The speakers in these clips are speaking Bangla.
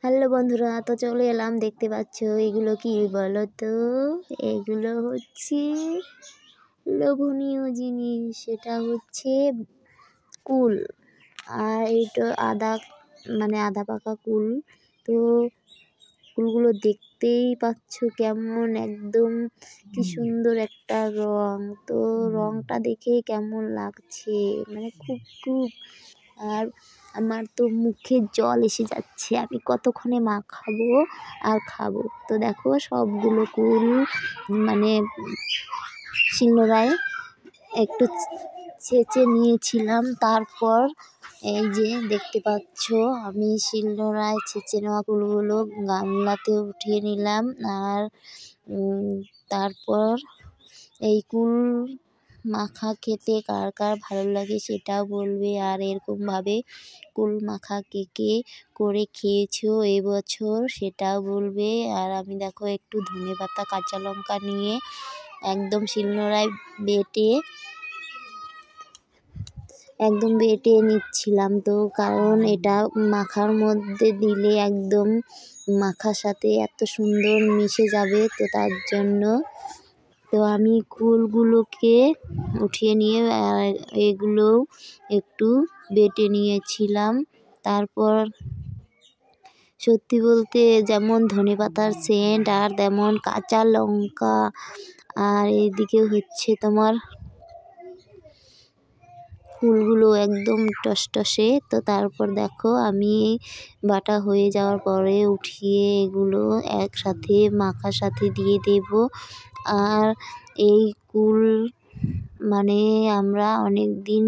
হ্যালো বন্ধুরা, তো চলে এলাম। দেখতে পাচ্ছ এগুলো কি বলো তো? এগুলো হচ্ছে লোভনীয় জিনিস। সেটা হচ্ছে কুল। আর এইটা আধা পাকা কুল। তো কুলগুলো দেখতেই পাচ্ছ কেমন, একদম কি সুন্দর একটা রং। তো রংটা দেখে কেমন লাগছে, মানে খুব খুব। আর আমার তো মুখে জল এসে যাচ্ছে, আমি কতক্ষণে মাখাবো আর খাবো। তো দেখো সবগুলো কুল মানে শিলনোড়ায় একটু ছেঁচে নিয়েছিলাম। তারপর এই যে দেখতে পাচ্ছ আমি শিলনোড়ায় ছেঁচে নেওয়া কুলগুলো গামলাতে উঠিয়ে নিলাম। আর তারপর এই কুল মাখা খেতে কার কার ভালো লাগে সেটাও বলবে। আর এরকমভাবে কুল মাখা কে কে করে খেয়েছো এবছর সেটাও বলবে। আর আমি দেখো একটু ধনেপাতা কাঁচা লঙ্কা নিয়ে একদম শিলনোড়ায় বেটে নিচ্ছিলাম। তো কারণ এটা মাখার মধ্যে দিলে একদম মাখার সাথে এত সুন্দর মিশে যাবে, তো তার জন্য। তো আমি কুলগুলোকে উঠিয়ে নিয়ে এগুলোও একটু বেটে নিয়েছিলাম। তারপর সত্যি বলতে যেমন ধনেপাতার সেন্ট, আর তেমন কাঁচা লঙ্কা, আর এইদিকে হচ্ছে তোমার কুলগুলো একদম টসটসে। তো তারপর দেখো আমি বাটা হয়ে যাওয়ার পরে উঠিয়ে এগুলো একসাথে মাখার সাথে দিয়ে দেব। আর এই কুল মানে আমরা অনেক দিন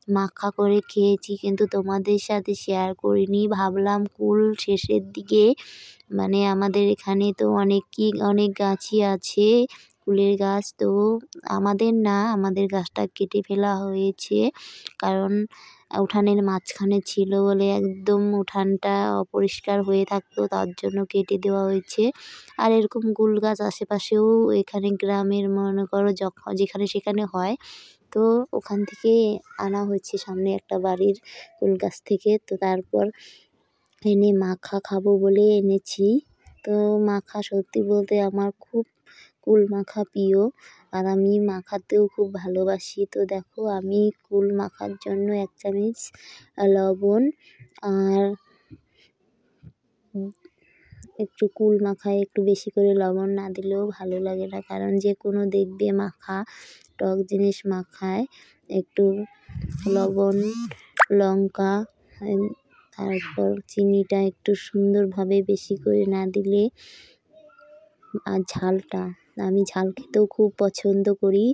মাখা করে খেয়েছি, কিন্তু তোমাদের সাথে শেয়ার করিনি। ভাবলাম কুল শেষের দিকে, মানে আমাদের এখানে তো অনেক গাছই আছে কুলের গাছ। তো আমাদের গাছটা কেটে ফেলা হয়েছে, কারণ উঠানের মাঝখানে ছিল বলে একদম উঠানটা অপরিষ্কার হয়ে থাকতো, তার জন্য কেটে দেওয়া হয়েছে। আর এরকম কুল গাছ আশেপাশেও এখানে গ্রামের মনে করো যেখানে সেখানে হয়, তো ওখান থেকে আনা হয়েছে সামনে একটা বাড়ির কুল গাছ থেকে। তো তারপর এনে মাখা খাবো বলে এনেছি। তো মাখা সত্যি বলতে আমার খুব কুল মাখা প্রিয়, আর আমি মাখাতেও খুব ভালোবাসি। তো দেখো আমি কুল মাখার জন্য 1 চামচ লবণ আর একটু কুল মাখায় একটু বেশি করে লবণ না দিলেও ভালো লাগে না, কারণ যে কোনো দেখবে মাখা টক জিনিস মাখায় একটু লবণ, লঙ্কা, তারপর চিনিটা একটু সুন্দরভাবে বেশি করে না দিলে। আর আমি ঝাল খেতেও খুব পছন্দ করি,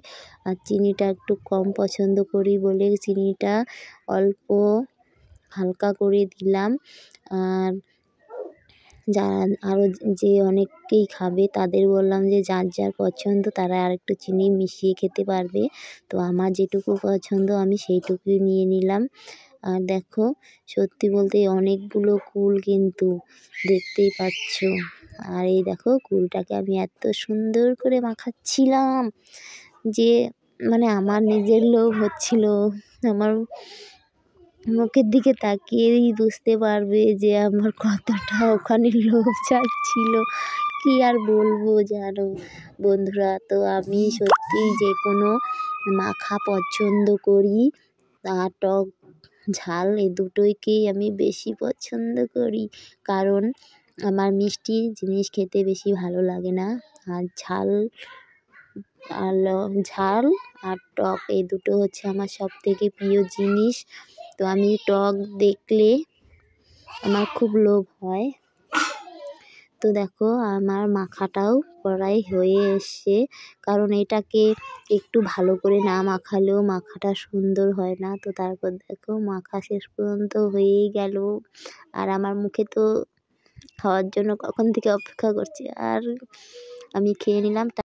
আর চিনিটা একটু কম পছন্দ করি বলে চিনিটা অল্প হালকা করে দিলাম। আর আরও যে অনেকেই খাবে তাদের বললাম যে যার যার পছন্দ তারা আরেকটু চিনি মিশিয়ে খেতে পারবে। তো আমার যেটুকু পছন্দ আমি সেইটুকুই নিয়ে নিলাম। আর দেখো সত্যি বলতে অনেকগুলো কুল, কিন্তু দেখতেই পাচ্ছ। আর এই দেখো কুলটাকে আমি এত সুন্দর করে মাখাচ্ছিলাম যে মানে আমার নিজের লোভ হচ্ছিল। আমার মুখের দিকে তাকিয়েই বুঝতে পারবে যে আমার কতটা ওখানে লোভ যাচ্ছিল। কি আর বলবো জানো বন্ধুরা, তো আমি সত্যিই যে কোনো মাখা পছন্দ করি। আর টক ঝাল এই দুটোকেই আমি বেশি পছন্দ করি, কারণ আমার মিষ্টি জিনিস খেতে বেশি ভালো লাগে না। আর ঝাল আর টক এই দুটো হচ্ছে আমার সবথেকে প্রিয় জিনিস। তো আমি টক দেখলে আমার খুব লোভ হয়। তো দেখো আমার মাখাটাও প্রায় হয়ে এসছে, কারণ এটাকে একটু ভালো করে না মাখালেও মাখাটা সুন্দর হয় না। তো তারপর দেখো মাখা শেষ পর্যন্ত হয়েই গেল, আর আমার মুখে তো খাওয়ার জন্য কখন থেকে অপেক্ষা করছি। আর আমি খেয়ে নিলাম।